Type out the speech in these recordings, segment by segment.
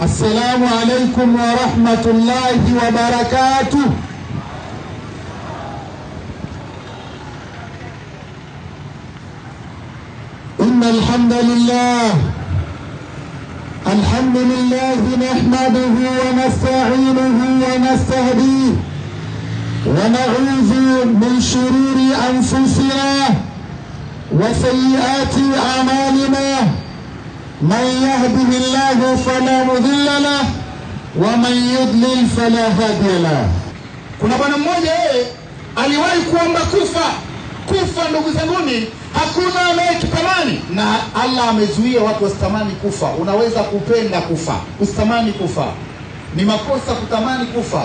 السلام عليكم ورحمة الله وبركاته. إن الحمد لله نحمده ونستعينه ونستهديه ونعوذ من شرور أنفسنا وسيئات أعمالنا. من يهده الله فلا مضل له ومن يضلل فلا هادي له. Kuna bwana mmoja aliwahi kuomba kufa ndugu zanguni, hakuna anayekitamani, na Allah amezuia watu wasitamani kufa. Unaweza kupenda kufa, usitamani kufa. Ni makosa kutamani kufa.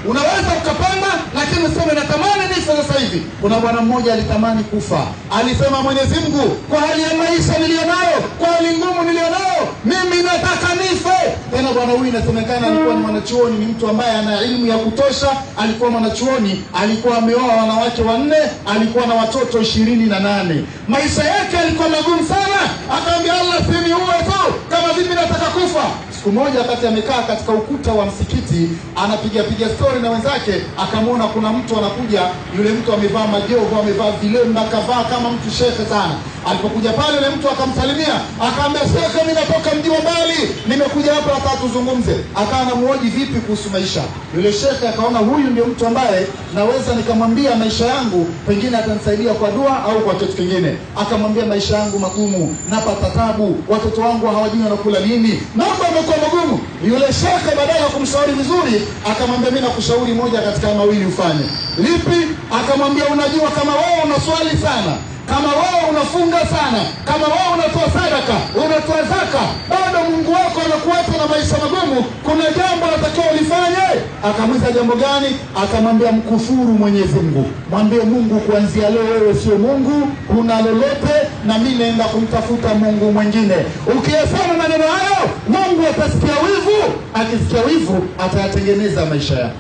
Unaweza ukapanga lakini useme natamani nife sasa hivi. Kuna bwana mmoja alitamani kufa. Alisema, Mwenyezi Mungu, kwa hali ya maisha nilionayo, kwa hali ngumu nilionayo, mimi nataka nife. Tena bwana huyu inasemekana alikuwa ni mwanachuoni, ni mtu ambaye ana elimu ya kutosha, alikuwa mwanachuoni, alikuwa ameoa wanawake 4, alikuwa na watoto 28. Maisha yake yalikuwa magumu sana. Akaambia Allah, siniue tu, kama vipi nataka kufa. Siku moja wakati amekaa katika ukuta wa msikiti anapiga story na wenzake, akamwona kuna mtu anakuja. Yule mtu amevaa majoho, amevaa vilemba, kavaa kama mtu shekhe sana. Alipokuja pale yule mtu akamsalimia, akaambia, shekhe, mimi natoka mji wa mbali, nimekuja hapa hata tuzungumze. Akawa anamuhoji vipi kuhusu maisha. Yule shekhe akaona huyu ndio mtu ambaye naweza nikamwambia maisha yangu, pengine atanisaidia kwa dua au kwa kitu kingine. Akamwambia, maisha yangu magumu, napata tabu, watoto wangu hawajui wanakula nini, mambo yamekuwa magumu. Yule shekhe badala ya kumshauri vizuri, akamwambia, mimi nakushauri moja katika mawili ufanye. Lipi? Akamwambia, unajua kama wewe unaswali sana, kama wewe unafunga sana, kama wewe unatoa sadaka, unatoa zaka, bado Mungu wako anakuacha na maisha magumu, kuna jambo unatakiwa ulifanye. Akamuuliza, jambo gani? Akamwambia, mkufuru Mwenyezi Mungu. Mwambie Mungu, kuanzia leo wewe sio Mungu, kuna lolote na mimi naenda kumtafuta Mungu mwingine. Ukiyasema maneno hayo, Mungu atasikia wivu, akisikia wivu atayatengeneza maisha yako.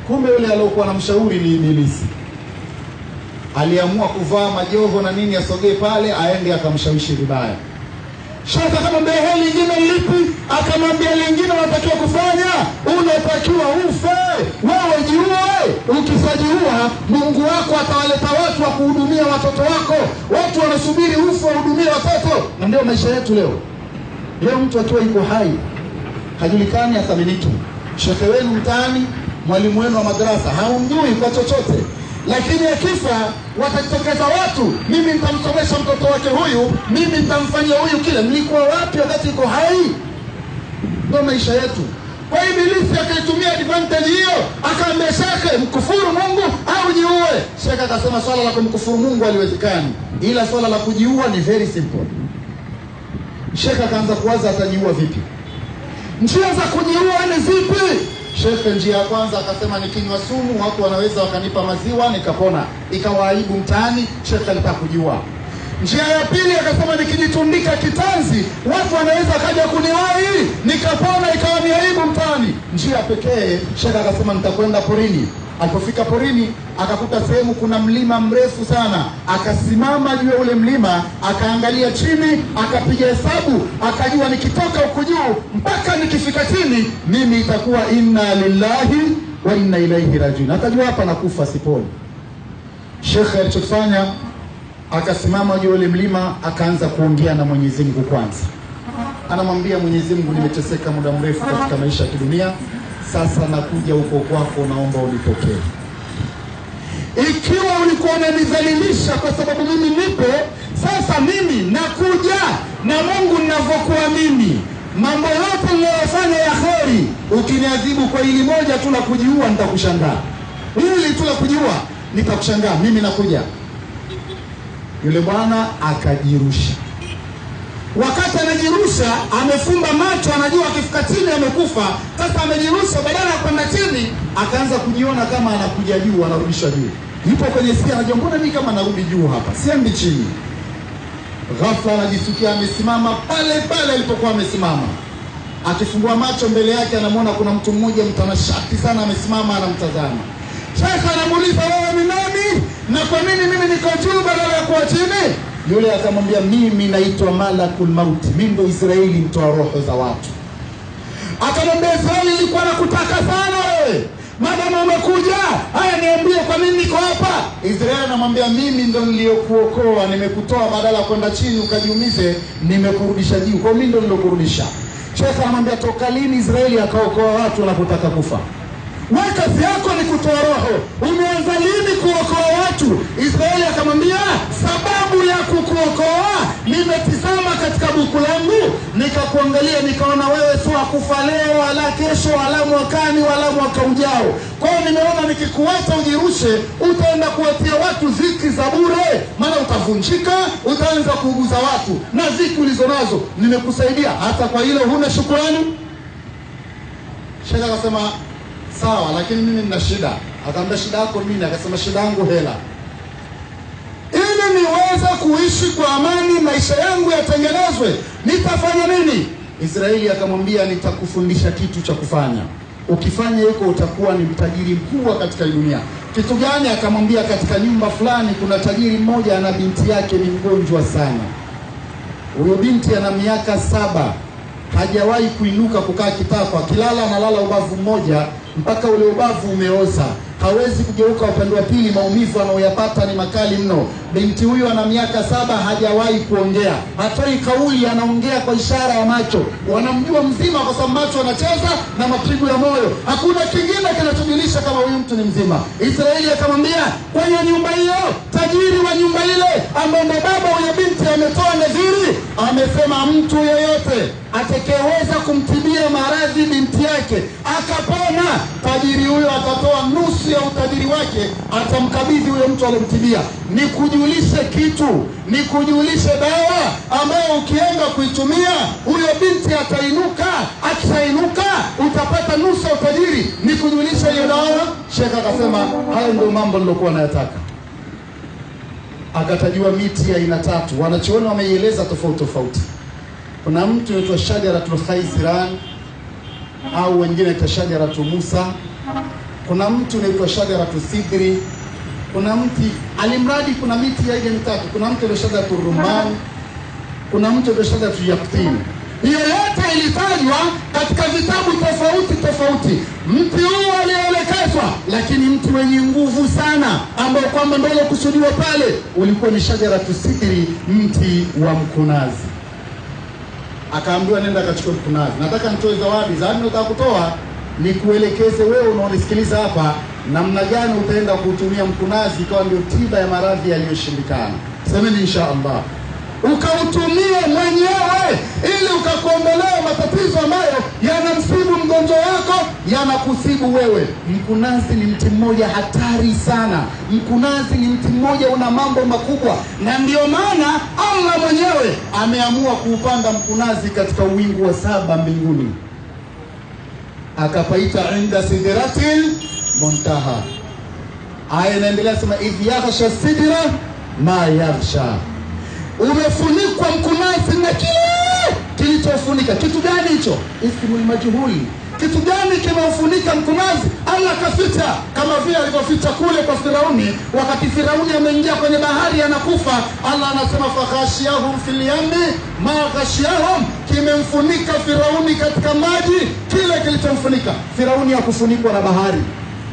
Kumbe yule aliyokuwa anamshauri ni Ibilisi. Aliamua kuvaa majoho na nini, asogee pale aende akamshawishi vibaya. Shaka akamwambia, hili lingine lipi? Akamwambia, lingine unatakiwa kufanya, unatakiwa ufe, wewe jiue. Ukisajiua, Mungu wako atawaleta watu wa kuhudumia watoto wako. Watu wanasubiri ufe wahudumie watoto. Na ndio maisha yetu leo. Leo mtu akiwa yuko hai hajulikani, athaminiki. Shekhe wenu mtaani, mwalimu wenu wa madrasa haumjui kwa chochote. Lakini akifa watatokeza watu, mimi nitamsomesha mtoto wake huyu, mimi nitamfanyia huyu kile. Mlikuwa wapi wakati iko hai? Ndio maisha yetu. Kwa hiyo Ibilisi akaitumia advantage hiyo, akaambia shekhe, mkufuru Mungu au jiue. Shekhe akasema swala la kumkufuru Mungu haliwezekani, ila swala la kujiua ni very simple. Shekhe akaanza kuwaza atajiua vipi. Njia za kujiua ni zipi? Shekhe, njia ya kwanza akasema, nikinywa sumu watu wanaweza wakanipa maziwa nikapona, ikawa aibu mtaani. Shekhe alitaka kujiua. Njia ya pili akasema, nikijitundika kitanzi watu wanaweza kaja kuniwahi nikapona, ikawa ni aibu mtaani. Njia pekee, shekhe akasema, nitakwenda porini. Alipofika porini akakuta sehemu kuna mlima mrefu sana, akasimama juu ya ule mlima, akaangalia chini, akapiga hesabu, akajua nikitoka huko juu mpaka nikifika chini mimi itakuwa inna lillahi wa inna ilaihi rajiun. Akajua hapa nakufa siponi. Shekhe alichofanya, akasimama juu ya ule mlima, akaanza kuongea na Mwenyezi Mungu kwanza. Anamwambia Mwenyezi Mungu, nimeteseka muda mrefu katika maisha ya kidunia, sasa nakuja huko kwako, naomba unipokee. Ikiwa ulikuwa unanidhalilisha kwa sababu mimi nipo, sasa mimi nakuja na Mungu ninavyokuamini. Mambo yote niliyofanya ya kheri, ukiniadhibu kwa hili moja tu la kujiua, nitakushangaa. Hili tu la kujiua, nitakushangaa. Mimi nakuja. Yule bwana akajirusha. Wakati anajirusha, amefumba macho, anajua akifika chini amekufa. Sasa amejirusha, badala ya kwenda chini akaanza kujiona kama anakuja juu, anarudisha juu. Yupo kwenye sia, anajua mbona mimi kama narudi juu hapa, siendi chini. Ghafla anajisikia amesimama pale pale alipokuwa amesimama. Akifungua macho, mbele yake anamwona kuna mtu mmoja mtanashati sana amesimama anamtazama. Shekhe anamuuliza, wewe ni nani? Na kwa nini mimi niko juu badala ya kuwa chini? Yule akamwambia, mimi naitwa Malakul Maut, mimi ndo Israeli, mtoa roho za watu. Akamwambia Israeli, nilikuwa nakutaka sana wewe. Madama umekuja, haya niambie kwa nini niko hapa? Israeli anamwambia, mimi ndo niliyokuokoa, nimekutoa badala kwenda chini ukajiumize, nimekurudisha juu. Kwa mimi ndo nilokurudisha. Sheikh anamwambia, toka lini Israeli akaokoa watu wanapotaka kufa? Wewe kazi yako ni kutoa roho. Umeanza lini kuokoa watu? Israeli akamwambia, sababu ya kukuokoa, nimetizama katika buku langu, nikakuangalia, nikaona wewe si kufa leo wala kesho wala mwakani wala mwaka ujao. Kwa hiyo nimeona nikikuacha ujirushe, utaenda kuwatia watu ziki za bure, maana utavunjika, utaanza kuuguza watu na ziki ulizonazo. Nimekusaidia, hata kwa hilo huna shukrani? Sheikh akasema, sawa, lakini mimi nina shida. Akamwambia, shida yako nini? Akasema, shida yangu hela. Ili niweze kuishi kwa amani, maisha yangu yatengenezwe, nitafanya nini? Israeli akamwambia, nitakufundisha kitu cha kufanya. Ukifanya hiko utakuwa ni mtajiri mkubwa katika dunia. Kitu gani? Akamwambia, katika nyumba fulani kuna tajiri mmoja na binti yake ni mgonjwa sana. Huyo binti ana miaka 7. Hajawahi kuinuka kukaa kitako, akilala analala ubavu mmoja mpaka ule ubavu umeoza. Hawezi kugeuka upande wa pili, maumivu anayoyapata ni makali mno. Binti huyo ana miaka 7, hajawahi kuongea. Hatoi kauli, anaongea kwa ishara ya macho. Wanamjua mzima kwa sababu macho anacheza na mapigo ya moyo. Hakuna kingine kinachojulisha kama huyu mtu ni mzima. Israeli akamwambia, kwenye nyumba hiyo, tajiri wa nyumba ile ambaye baba huyo binti ametoa nadhiri, amesema mtu yeyote atakayeweza kumtibia maradhi binti yake akapona, tajiri huyo atatoa nusu ya utajiri wake, atamkabidhi huyo mtu aliyemtibia. Nikujulishe kitu, nikujulishe dawa ambayo ukienda kuitumia huyo binti atainuka. Akishainuka utapata nusu ya utajiri. Nikujulishe hiyo dawa. Sheikh akasema, hayo ndio mambo nilokuwa nayataka. Akatajua miti ya aina 3. Wanachoona wameieleza tofauti tofauti. Kuna mtu anaitwa shajaratul khaisiran, au wengine anaitwa shajaratul Musa. Kuna mtu anaitwa shajaratul sidri. Kuna mti, alimradi kuna miti ya aina 3. Kuna mtu anaitwa shajaratul rumman. Kuna mtu anaitwa shajaratul yaqtin. Hiyo yote ilitajwa katika vitabu tofauti tofauti. Mti huo alielekezwa, lakini mti wenye nguvu sana ambao kwamba ndio kusudiwa pale ulikuwa ni shajaratul sidri, mti wa mkunazi. Akaambiwa, nenda kachukue mkunazi. Nataka nitoe zawadi. Zawadi nataka kutoa ni kuelekeze wewe unaonisikiliza hapa namna gani utaenda kutumia mkunazi ikawa ndio tiba ya maradhi yaliyoshindikana. Semeni inshallah. Ukautumie mwenyewe ili ukakuondolea matatizo ambayo yanamsibu mgonjwa wako, yanakusibu wewe. Mkunazi ni mti mmoja hatari sana. Mkunazi ni mti mmoja una mambo makubwa, na ndio maana Allah mwenyewe ameamua kuupanda mkunazi katika uwingu wa 7 mbinguni. Akapaita inda sidratil muntaha. Aya inaendelea sema, idh yaghsha sidra ma yaghsha. Umefunikwa mkunazi na kile kilichofunika. Kitu gani hicho? Ismul majhuli. Kitu gani kimeufunika mkunazi? Allah kaficha, kama vile alivyoficha kule kwa Firauni. Wakati Firauni ameingia kwenye bahari anakufa, Allah anasema fakhashiyahum fil yammi ma khashiyahum, kimemfunika Firauni katika maji kile kilichomfunika. Firauni hakufunikwa na bahari.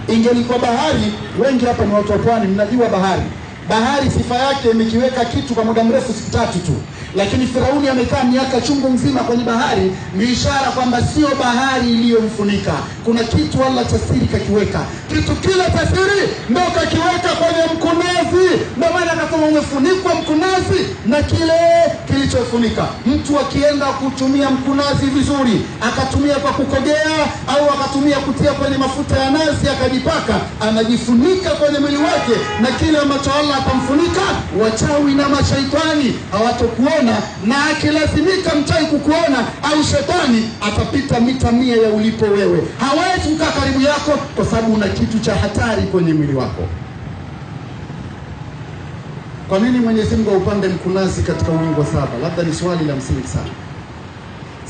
Ingelikuwa bahari, wengi hapa ni watu wa pwani, mnajua bahari. Bahari sifa yake imekiweka kitu kwa muda mrefu, siku 3 tu. Lakini Firauni amekaa miaka chungu mzima kwenye bahari, ni ishara kwamba sio bahari iliyomfunika. Kuna kitu Allah cha siri kakiweka. Kitu kile cha siri ndio kakiweka kwenye mkunazi. Ndio maana akasema umefunikwa mkunazi na kile kilichofunika. Mtu akienda kutumia mkunazi vizuri, akatumia kwa kukogea au akatumia kutia kwenye mafuta ya nazi akajipaka, anajifunika kwenye mwili wake na kile ambacho Allah atamfunika. Wachawi na mashaitani hawatokuona, na akilazimika mchawi kukuona au shetani atapita mita 100 ya ulipo wewe. Hawezi kukaa karibu yako kwa sababu una kitu cha hatari kwenye mwili wako. Kwa nini Mwenyezi Mungu upande mkunazi katika uwingu wa 7? Labda ni swali la msingi sana.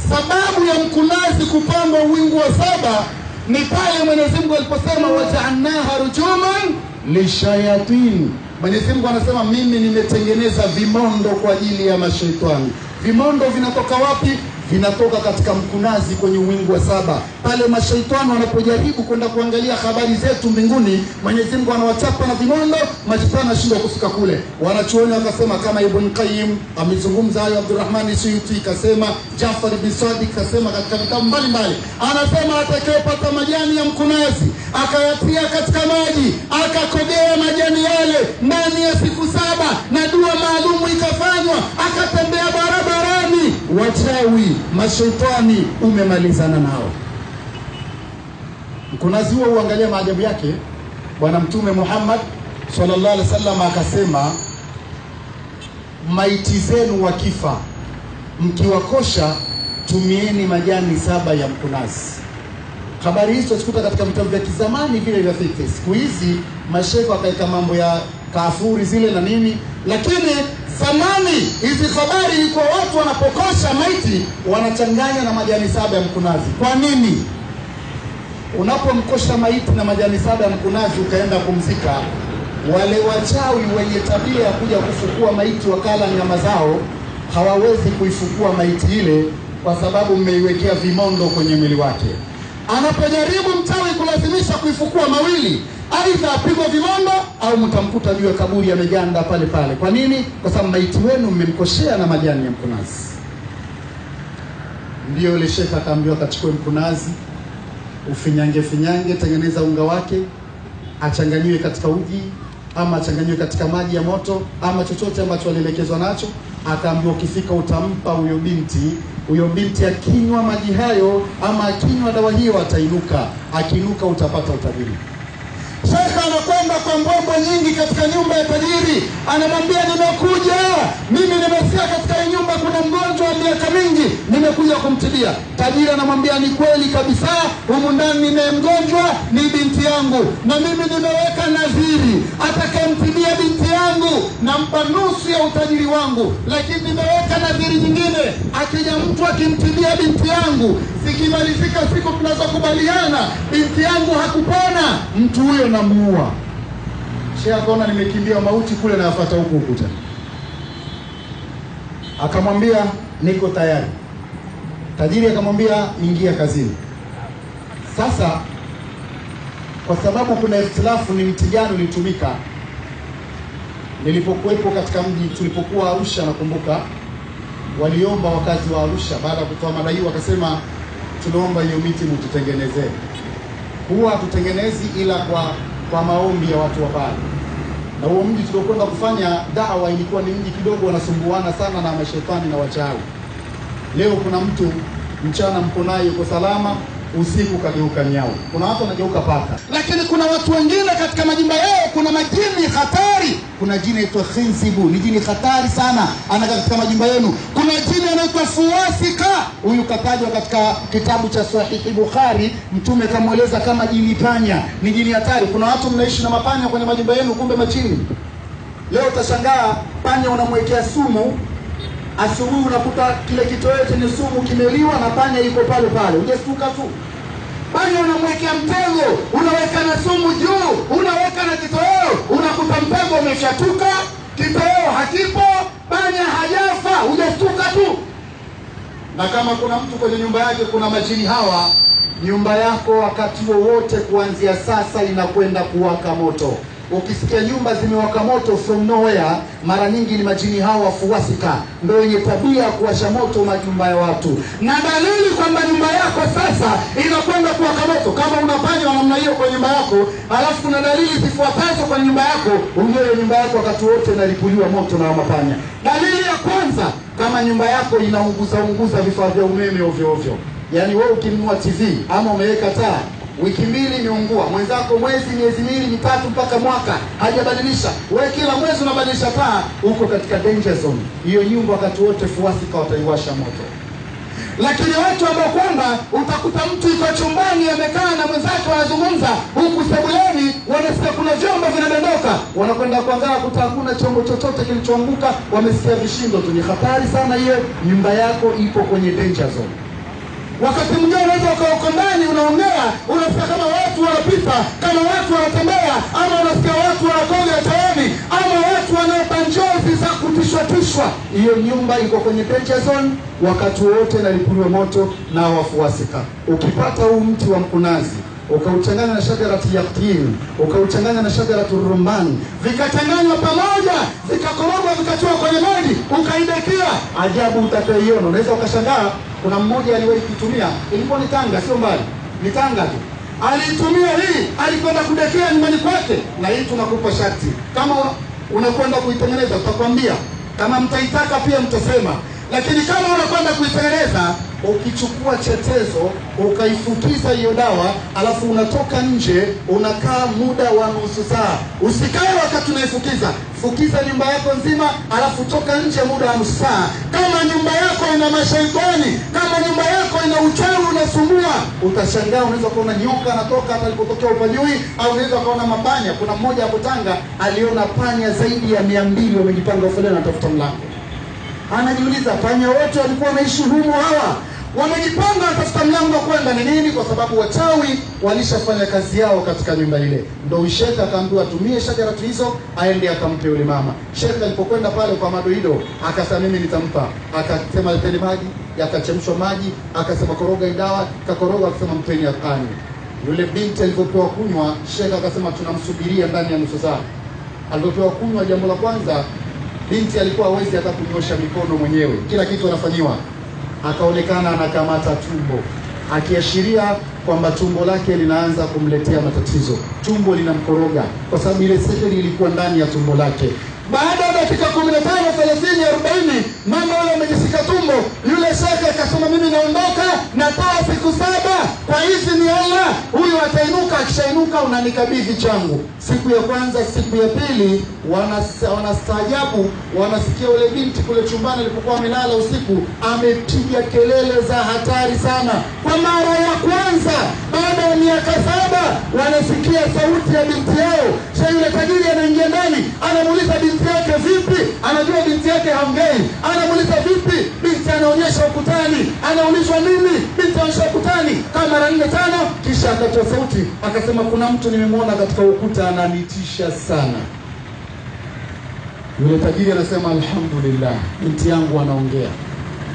Sababu ya mkunazi kupandwa uwingu wa 7 ni pale Mwenyezi Mungu aliposema waja'alnaha rujuman lishayatin. Mwenyezi Mungu anasema mimi nimetengeneza vimondo kwa ajili ya mashaitani. Vimondo vinatoka wapi? vinatoka katika mkunazi kwenye wingu wa 7. Pale mashaitani wanapojaribu kwenda kuangalia habari zetu mbinguni, Mwenyezi Mungu anawachapa na vimondo, mashaitani wanashindwa kufika kule. Wanachuoni wakasema, kama Ibn Qayyim amezungumza hayo, Abdurrahman Suyuti kasema, Jafar bin Sadiq kasema katika vitabu mbalimbali, anasema atakayepata majani ya mkunazi akayatia katika maji akakogea majani yale ndani ya siku 7 na dua maalumu ikafanywa, akatembea barabarani, wachawi mashaitani umemalizana nao. Mkunazi huo uangalia maajabu yake. Bwana Mtume Muhammad sallallahu alaihi wasallam akasema, maiti zenu wakifa mkiwakosha tumieni majani 7 ya mkunazi. Habari hizo zikuta katika vitabu vya kizamani vile vya fiqh. Siku hizi mashaikh wakaeka mambo ya kafuri zile na nini, lakini zamani hizi habari ilikuwa watu wanapokosha maiti wanachanganya na majani 7 ya mkunazi. Kwa nini? Unapomkosha maiti na majani 7 ya mkunazi ukaenda kumzika, wale wachawi wenye tabia ya kuja kufukua maiti wakala nyama zao hawawezi kuifukua maiti ile, kwa sababu mmeiwekea vimondo kwenye mwili wake. Anapojaribu mchawi kulazimisha kuifukua mawili, aidha apigwa vimondo au mtamkuta juu ya kaburi ameganda pale pale. Kwa nini? Kwa sababu maiti wenu mmemkoshea na majani ya mkunazi. Ndio yule shekhi akaambiwa kachukue mkunazi, ufinyange, tengeneza unga wake, achanganywe katika uji ama achanganywe katika maji ya moto ama chochote ambacho alielekezwa nacho. Akaambiwa ukifika utampa huyo binti akinywa maji hayo ama akinywa dawa hiyo atainuka, akiinuka utapata utajiri. Shekha anakwenda kwa mbombo nyingi katika nyumba ya tajiri, anamwambia nimekuja, mimi nimesikia katika hii nyumba kuna mgonjwa wa miaka mingi, nimekuja kumtibia. Tajiri anamwambia ni kweli kabisa, humu ndani ninaye mgonjwa, ni binti yangu, na mimi nimeweka nadhiri, atakayemtibia binti yangu nampa nusu ya utajiri wangu, lakini nimeweka nadhiri nyingine, akija mtu akimtibia binti yangu, zikimalizika siku tunazokubaliana binti yangu hakupona, mtu huyo namuua. Sheikh akaona nimekimbia mauti kule na yafuata huku tena. Akamwambia niko tayari. Tajiri akamwambia ingia kazini. Sasa kwa sababu kuna ikhtilafu ni mti gani ulitumika, nilipokuwepo katika mji tulipokuwa Arusha, nakumbuka waliomba wakazi wa Arusha baada ya kutoa madai, wakasema tunaomba hiyo miti mtutengenezee. Huwa hatutengenezi ila kwa maombi ya watu wa pale. Na huo mji tuliokwenda kufanya da'wa ilikuwa ni mji kidogo wanasumbuana sana na mashaitani na wachawi. Leo kuna mtu mchana mkonaye yuko salama, usiku kageuka nyau. Kuna watu wanageuka paka. Lakini kuna watu wengine katika majumba yao kuna majini hatari. Kuna jini anaitwa Khinzibu, ni jini hatari sana, anakaa katika majumba yenu. Kuna jini anaitwa Fuwasika, huyu katajwa katika kitabu cha Sahihi Bukhari, Mtume kamueleza kama jini panya, ni jini hatari. Kuna watu mnaishi na mapanya kwenye majumba yenu, kumbe majini. Leo utashangaa panya unamwekea sumu, asubuhi unakuta kile kitoweo chenye sumu kimeliwa na panya yuko pale pale, hujastuka tu. Panya unamwekea mtego, unaweka na sumu juu, unaweka na kitoweo, unakuta mtego umeshatuka, kitoweo hakipo, panya hajafa, hujastuka tu. Na kama kuna mtu kwenye nyumba yake kuna majini hawa, nyumba yako wakati wowote kuanzia sasa inakwenda kuwaka moto. Ukisikia nyumba zimewaka moto from nowhere, mara nyingi ni majini hawa Wafuwasika ndio yenye tabia kuwasha moto majumba ya watu. Na dalili kwamba nyumba yako sasa inakwenda kuwaka moto, kama unapanya namna hiyo kwa nyumba yako, alafu kuna dalili zifuatazo kwa nyumba yako, ujue nyumba yako wakati wote inalipuliwa moto na mapanya. Dalili ya kwanza, kama nyumba yako inaunguza vifaa vya umeme ovyo ovyo. Yaani wewe ukinunua TV ama umeweka taa, wiki 2 imeungua, mwenzako mwezi, miezi 2, mitatu mpaka mwaka hajabadilisha, wewe kila mwezi unabadilisha taa, uko katika danger zone. Hiyo nyumba wakati wote Fuwasika wataiwasha moto. Lakini watu ambao kwamba utakuta mtu yuko chumbani amekaa na mwenzake wanazungumza, huku sebuleni wanasikia kuna vyombo vinadondoka, wanakwenda kuangalia kuta hakuna chombo chochote kilichoanguka, wamesikia vishindo tu. Ni hatari sana hiyo, nyumba yako ipo kwenye danger zone. Wakati mwingine unaweza uko ndani unaongea, unasikia kama watu wanapita, kama watu wanatembea, ama unasikia watu wanakoga chooni, ama watu watu wanaopa njozi za kutishwa. Hiyo nyumba iko kwenye danger zone, wakati wote nalipuliwa moto na wafuasika. Ukipata huu mti wa mkunazi ukauchanganya na shajaratu yaqtin, ukauchanganya na shajaratu rumman, vikachanganywa pamoja, vikakorogwa, vikatoa kwenye maji, ukaidekia, ajabu utakayoiona. Unaweza ukashangaa. Kuna mmoja aliwahi kutumia, ilikuwa ni Tanga, sio mbali, ni Tanga tu. Alitumia hii, alikwenda kudekea nyumbani kwake. Na hii tunakupa sharti, kama unakwenda kuitengeneza tutakwambia, kama mtaitaka pia mtasema. Lakini kama unakwenda kuitengeneza, ukichukua chetezo ukaifukiza hiyo dawa, alafu unatoka nje, unakaa muda wa nusu saa. Usikae wakati unaifukiza, fukiza nyumba yako nzima, alafu toka nje muda wa nusu saa. Kama nyumba yako ina mashaitani, kama nyumba yako ina uchawi unasumbua, utashangaa. Unaweza kuona nyoka anatoka hata alipotokea upajui, au unaweza kuona mapanya. Kuna mmoja hapo Tanga aliona panya zaidi ya 200 wamejipanga foleni na tafuta mlango. Anajiuliza, panya wote walikuwa wanaishi humo hawa? Wamejipanga watafuta mlango kwenda. Ni nini? Kwa sababu wachawi walishafanya kazi yao katika nyumba ile. Ndio shekha akaambiwa atumie shajaratu hizo, aende akampe yule mama. Shekha alipokwenda pale kwa madoido, akasema mimi nitampa. Akasema mpeni maji, yakachemshwa maji, akasema koroga dawa, kakoroga, akasema mpeni akanywe. Yule binti alipopewa kunywa, shekha akasema tunamsubiria ndani ya nusu saa. Alipopewa kunywa, jambo la kwanza, binti alikuwa hawezi hata kunyosha mikono mwenyewe, kila kitu anafanyiwa. Akaonekana anakamata tumbo, akiashiria kwamba tumbo lake linaanza kumletea matatizo. Tumbo linamkoroga kwa sababu ile sihiri ilikuwa ndani ya tumbo lake. Baada ya dakika 15, 30, 40, mama yule amejishika tumbo. Yule shekhe akasema mimi naondoka, natoa siku 7 kwa hizi ni Allah. Huyu atainuka, akishainuka unanikabidhi changu. Siku ya kwanza, siku ya pili, wanastaajabu, wanasikia yule binti kule chumbani alipokuwa amelala usiku amepiga kelele za hatari sana. Kwa mara ya kwanza baada ya miaka 7 wanasikia sauti ya binti yao. Sheikh yule tajiri anaingia ndani, anamuuliza binti yake vipi? Anajua binti yake haongei. Anamuuliza vipi? Binti anaonyesha ukutani. Anaulizwa nini? Binti anaonyesha ukutani kama mara 4-5, kisha akatoa sauti akasema kuna mtu nimemwona katika ukuta ananitisha sana. Yule tajiri anasema alhamdulillah, binti yangu anaongea.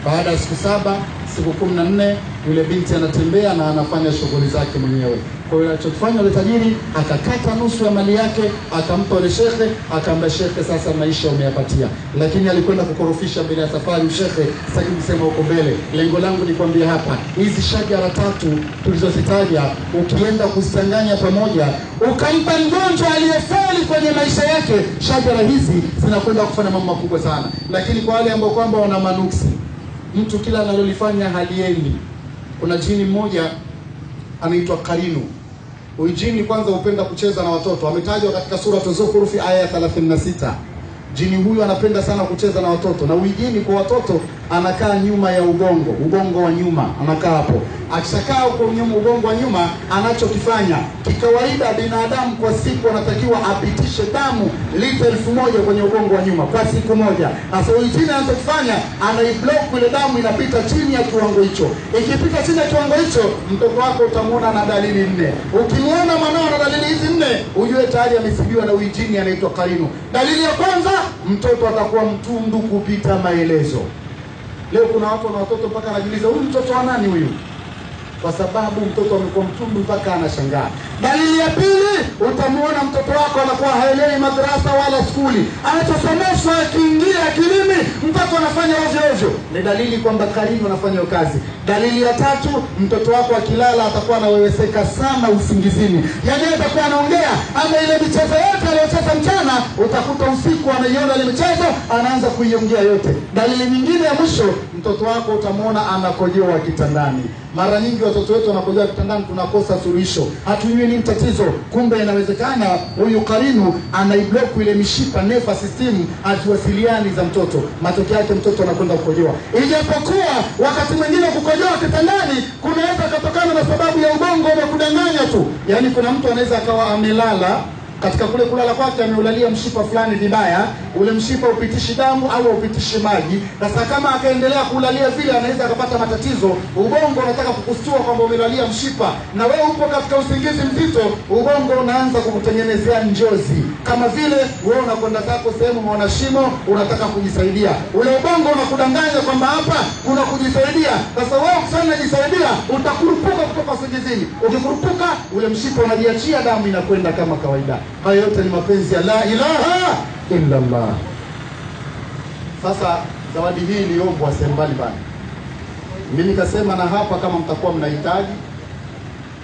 Baada ya siku 7, siku 14, yule binti anatembea na anafanya shughuli zake mwenyewe. Kwa hiyo alichofanya yule tajiri, akakata nusu ya mali yake, akampa yule shekhe, akamwambia shekhe, sasa maisha umeyapatia. Lakini alikwenda kukorofisha mbele ya safari shekhe, sasa kusema huko mbele. Lengo langu ni kuambia hapa, hizi shajara 3 tulizozitaja, ukienda kuzichanganya pamoja, ukampa mgonjwa aliyefeli kwenye maisha yake, shajara hizi zinakwenda kufanya mambo makubwa sana. Lakini kwa wale ambao kwamba wana manuksi, mtu kila analolifanya haliendi. Kuna jini mmoja anaitwa Karinu. Huyu jini kwanza hupenda kucheza na watoto. Ametajwa katika sura Az-Zukhruf aya ya 36. Jini huyu anapenda sana kucheza na watoto. Na huyu jini kwa watoto anakaa nyuma ya ubongo wa nyuma, anakaa hapo. Akishakaa huko nyuma, ubongo wa nyuma, anachokifanya kikawaida, binadamu kwa siku anatakiwa apitishe damu lita 1000 kwenye ubongo wa nyuma kwa siku moja. Sasa huyu jini anachokifanya, anaiblock ile damu inapita chini ya kiwango hicho. Ikipita chini ya kiwango hicho, mtoto wako utamuona na dalili 4. Ukimuona mwanao na dalili hizi 4, ujue tayari amesibiwa na huyu jini anaitwa Karinu. Dalili ya kwanza, mtoto atakuwa mtundu kupita maelezo. Leo kuna watu na watoto mpaka anajiuliza huyu mtoto wa nani huyu? Kwa sababu mtoto amekuwa mtundu mpaka anashangaa. Dalili ya pili, utamuona mtoto wako anakuwa haelewi madrasa wala skuli. Anachosomeshwa akiingia akilini, mtoto anafanya ovyo. Ni dalili kwamba Karinu anafanya hiyo kazi. Dalili ya tatu, mtoto wako akilala atakuwa anaweweseka sana usingizini. Yaani atakuwa anaongea, ama ile michezo yote aliyocheza mchana, utakuta usiku anaiona ile michezo, anaanza kuiongea yote. Dalili nyingine ya mwisho, mtoto wako utamuona anakojoa kitandani. Mara nyingi watoto wetu wanakojoa kitandani, tunakosa suluhisho. Hatujui nini tatizo. Kumbe inawezekana huyu Karinu anaiblock ile mishipa nervous system atuwasiliani za mtoto. Matokeo yake mtoto anakwenda kukojoa. Ijapokuwa wakati mwingine kukojoa kitandani kunaweza kutokana na sababu ya ubongo wa kudanganya tu. Yaani kuna mtu anaweza akawa amelala katika kule kulala kwake ameulalia mshipa fulani vibaya, ule mshipa upitishi damu au upitishi maji. Sasa kama akaendelea kulalia vile, anaweza akapata matatizo. Ubongo unataka kukustua kwamba umelalia mshipa, na wewe upo katika usingizi mzito, ubongo unaanza kukutengenezea njozi, kama vile wewe unakwenda zako sehemu umeona shimo, unataka kujisaidia. Ule ubongo unakudanganya kwamba hapa kuna kujisaidia. Sasa wewe ukisema jisaidia, utakurupuka kutoka usingizini. Ukikurupuka, ule mshipa unajiachia, damu inakwenda kama kawaida. Hayo yote ni mapenzi ya la ilaha illa Allah. Sasa zawadi hii iliombwa sehemu mbalimbali. Mimi nikasema na hapa kama mtakuwa mnahitaji,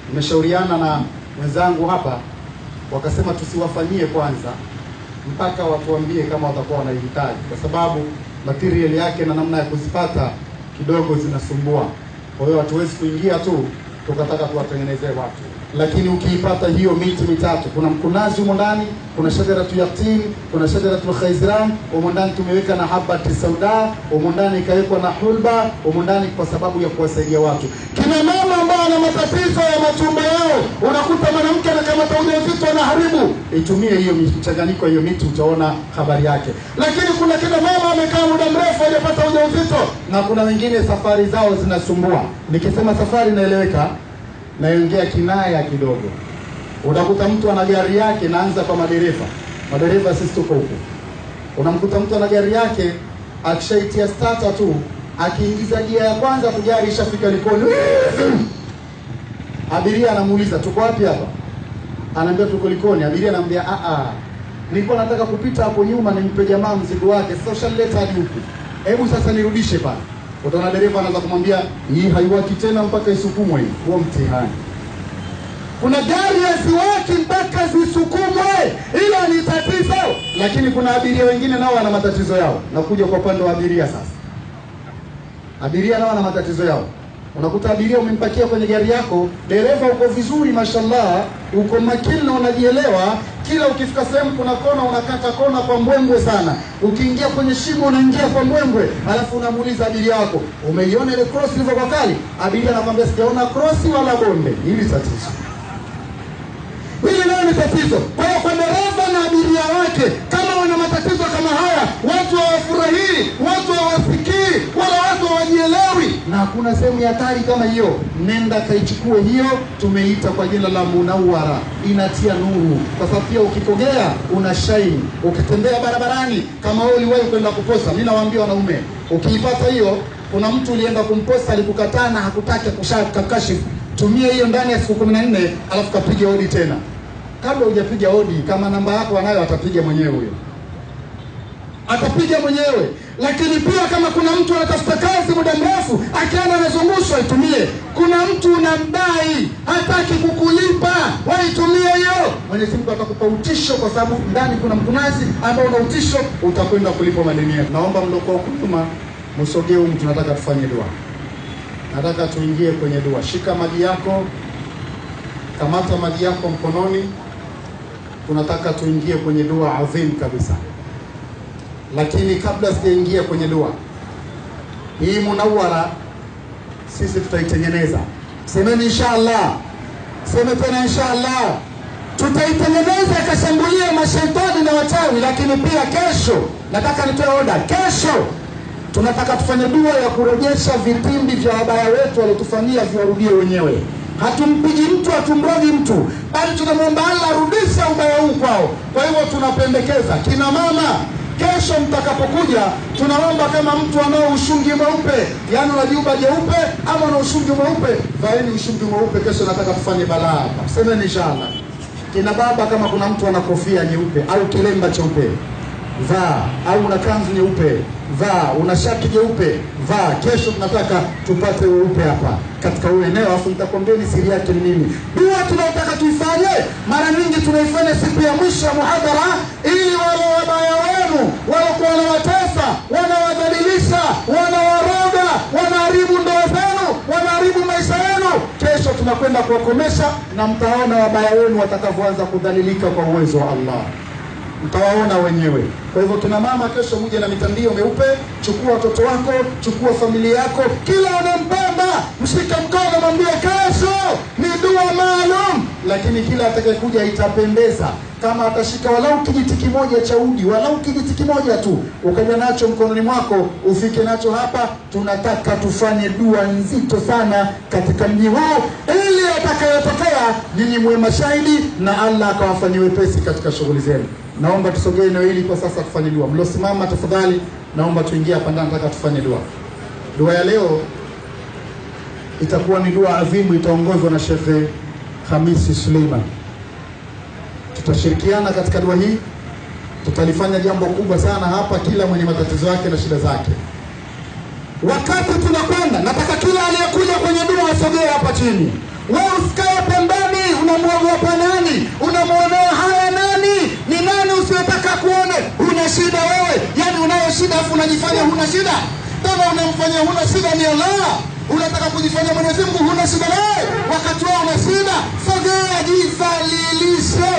nimeshauriana na wenzangu hapa, wakasema tusiwafanyie kwanza mpaka watuambie kama watakuwa wanahitaji, kwa sababu material yake na namna ya kuzipata kidogo zinasumbua. Kwa hiyo hatuwezi kuingia tu tukataka tuwatengenezee watu. Lakini ukiipata hiyo miti mitatu, kuna mkunazi humo ndani, kuna shajaratu yatim, kuna shajaratu khaizran, humo ndani tumeweka na habati sauda, humo ndani ikawekwa na hulba, humo ndani kwa sababu ya kuwasaidia watu. Kina mama ambao wana matatizo ya matumbo yao, unakuta mwanamke anakamata ujauzito anaharibu, itumie hiyo mchanganyiko hiyo miti, utaona habari yake. Lakini kuna kina mama wamekaa muda mrefu hajapata ujauzito, na kuna wengine safari zao zinasumbua. Nikisema safari naeleweka, naongea kinaya kidogo. Unakuta mtu ana gari yake, naanza kwa madereva sisi tuko huko. Unamkuta mtu ana gari yake, akishaitia starter tu, akiingiza gia ya kwanza tu gari ishafika Likoni. Abiria anamuuliza tuko wapi hapa? Anaambia tuko Likoni. Abiria anamwambia nilikuwa nataka kupita hapo nyuma nimpe jamaa mzigo wake, social letter hadi huko. Hebu sasa nirudishe pale. Utaona dereva anaanza kumwambia hii haiwaki tena mpaka isukumwe. Huo mtihani. Kuna gari haziwaki mpaka zisukumwe, ila ni tatizo. Lakini kuna abiria wengine nao wana matatizo yao. Nakuja kwa upande wa abiria sasa. Abiria nao wana matatizo yao. Unakuta abiria umempakia kwenye gari yako, dereva uko vizuri mashallah, uko makini na unajielewa, kila ukifika sehemu kuna kona unakata kona kwa mbwembwe sana. Ukiingia kwenye shimo unaingia kwa mbwembwe, alafu unamuuliza abiria wako, umeiona ile cross ilivyo kwa kali? Abiria anakuambia sijaona cross wala bonde. Hili tatizo. Hili nayo ni tatizo. Kwa hiyo kwa dereva na abiria wake, kama wana matatizo kama haya, watu hawafurahii, watu hawasikii, wala watu hawajielewi, na hakuna sehemu ya hatari kama hiyo, nenda kaichukue hiyo. Tumeita kwa jina la Munawwara, inatia nuru, kwa sababu pia ukikogea una shine. Ukitembea barabarani, kama wewe uliwahi kwenda kuposa, mimi nawaambia wanaume, ukiipata hiyo, kuna mtu ulienda kumposa alikukataa na hakutaka kushakashifu, tumia hiyo ndani ya siku 14, alafu kapige hodi tena. Kabla hujapiga hodi, kama namba yako anayo, atapiga mwenyewe huyo. Atapiga mwenyewe. Lakini pia kama kuna mtu anatafuta kazi muda mrefu, akiana anazungushwa, itumie. Kuna mtu unamdai, hataki kukulipa, waitumie hiyo. Mwenyezi Mungu atakupa utisho, kwa sababu ndani kuna mkunazi ambao una utisho, utakwenda kulipa madeni yako. Naomba mloko wa huduma msogee huko, tunataka tufanye dua. Nataka tuingie kwenye dua. Shika maji yako, kamata maji yako mkononi. Tunataka tuingie kwenye dua adhim kabisa. Lakini kabla sijaingia kwenye dua, hii Munawwara sisi tutaitengeneza. Semeni inshallah. Sema tena inshallah. Tutaitengeneza kashambulia mashaitani na wachawi. Lakini pia kesho, nataka nitoe oda. Kesho tunataka tufanye dua ya kurejesha vitimbi vya wabaya wetu waliotufanyia viwarudie wenyewe. Hatumpigi mtu, hatumrogi mtu, bali tunamwomba Allah arudishe ubaya huu kwao. Kwa hivyo tunapendekeza kina mama, kesho mtakapokuja, tunaomba kama mtu anao ushungi mweupe, yani unajiuba jeupe ama una ushungi mweupe, vaeni ushungi mweupe. Kesho nataka tufanye balaa hapa. Semeni inshallah. Kina baba, kama kuna mtu ana kofia nyeupe au kilemba cheupe, vaa. Au una kanzu nyeupe, vaa. Una shati jeupe, vaa. Kesho tunataka tupate weupe hapa katika ule eneo, afu nitakwambieni siri yake ni nini. Dua tunataka tuifanye, mara nyingi tunaifanya siku ya mwisho ya muhadhara, ili wale wabaya wenu, wale kwa wanawatesa, wanawadhalilisha, wanawaroga, wanaharibu ndoa zenu, wanaharibu maisha yenu, kesho tunakwenda kuwakomesha, na mtaona wabaya wenu watakavyoanza kudhalilika kwa uwezo wa Allah. Mtawaona wenyewe. Kwa hivyo kina mama, kesho muje na mitandio meupe, chukua watoto wako, chukua familia yako, kila unampenda mshika mkono, mwambie kesho ni dua maalum. Lakini kila atakayekuja itapendeza kama atashika walau kijiti kimoja cha udi, walau kijiti kimoja tu, ukaja nacho mkononi mwako, ufike nacho hapa. Tunataka tufanye dua nzito sana katika mji huu, ili atakayotokea nyinyi muwe mashahidi na Allah akawafanyie wepesi katika shughuli zenu. Naomba tusogee eneo hili kwa sasa tufanye dua. Mlosimama tafadhali, naomba tuingie hapa ndani, nataka tufanye dua. Dua ya leo itakuwa ni dua adhimu, itaongozwa na Sheikh Hamisi Suleiman. Tutashirikiana katika dua hii, tutalifanya jambo kubwa sana hapa, kila mwenye matatizo yake na shida zake. Wakati tunakwenda, nataka kila aliyekuja kwenye dua asogee hapa chini. Wewe usikae pembeni, unamwogopa nani? Unamuonea haya nani? Ni nani usiyotaka kuone? Huna shida wewe, yani unayo shida afu unajifanya huna shida. Kama unamfanya huna shida ni Allah. Unataka kujifanya Mwenyezi Mungu huna shida naye, wakati wao una shida. Sogea, jidhalilishe.